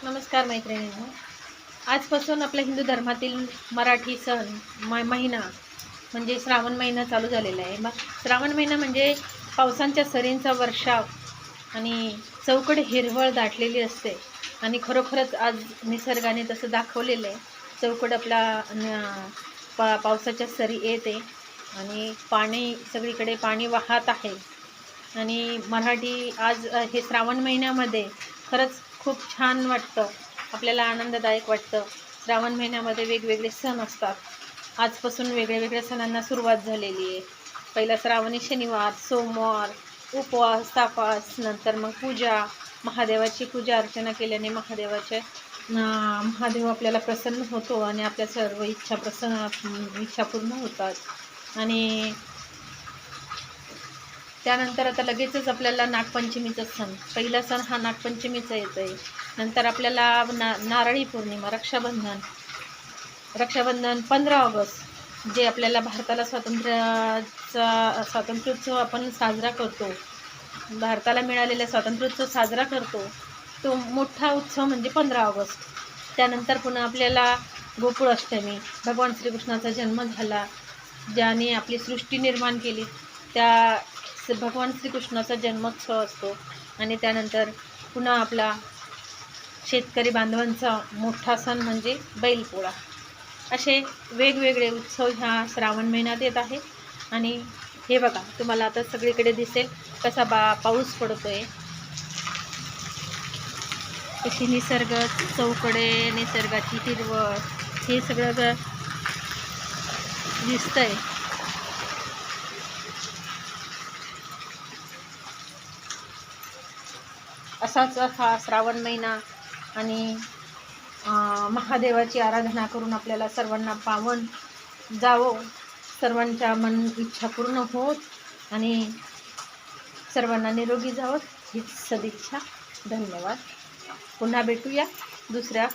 नमस्कार मैत्रिणींनो. आजपासून आपल्या हिंदू धर्मातील मराठी सण महिना म्हणजे श्रावण महिना चालू झालेला आहे. मग श्रावण महिना म्हणजे पावसांच्या सरींचा वर्षाव आणि चौकडे हिरवळ दाटलेली असते. आणि खरोखरच आज निसर्गाने तसं दाखवलेलं आहे. चौकड आपला पावसाच्या सरी येते आणि पाणी सगळीकडे पाणी वाहत आहे. आणि मराठी आज हे श्रावण महिन्यामध्ये खरंच खूप छान वाटतं, आपल्याला आनंददायक वाटतं. श्रावण महिन्यामध्ये वेगवेगळे सण असतात. आजपासून वेगळ्या सणांना सुरुवात झालेली आहे. पहिला श्रावणी शनिवार, सोमवार, उपवास, तापास, नंतर मग पूजा, महादेवाची पूजा अर्चना केल्याने महादेव आपल्याला प्रसन्न होतो आणि आपल्या सर्व इच्छा पूर्ण होतात. आणि त्यानंतर आता लगेचच आपल्याला नागपंचमीचा सण, पहिला सण हा नागपंचमीचा येतो आहे. नंतर आपल्याला नारळी पौर्णिमा, रक्षाबंधन 15 ऑगस्ट, जे आपल्याला भारताला स्वातंत्र्योत्सव आपण साजरा करतो, भारताला मिळालेला स्वातंत्र्योत्सव साजरा करतो, तो मोठा उत्सव म्हणजे 15 ऑगस्ट. त्यानंतर पुन्हा आपल्याला गोकुळ अष्टमी, भगवान श्रीकृष्णाचा जन्म झाला, ज्याने आपली सृष्टी निर्माण केली, त्या भगवान श्रीकृष्णाचा जन्मोत्सव असतो. आणि त्यानंतर पुन्हा आपला शेतकरी बांधवांचा मोठा सण म्हणजे बैलपोळा. असे वेगवेगळे उत्सव ह्या श्रावण महिन्यात येत आहे. आणि हे बघा, तुम्हाला आता सगळीकडे दिसेल कसा पाऊस पडतोय, कशी निसर्ग चौकडे, निसर्गाची हिरवळ, हे सगळं दिसतंय. असाच हा श्रावण महिना आणि महादेवाची आराधना करून आपल्याला सर्वांना पावन जावो, सर्वांच्या इच्छा पूर्ण होत आणि सर्वांना निरोगी जावं हीच सदिच्छा. धन्यवाद. पुन्हा भेटूया दुसऱ्या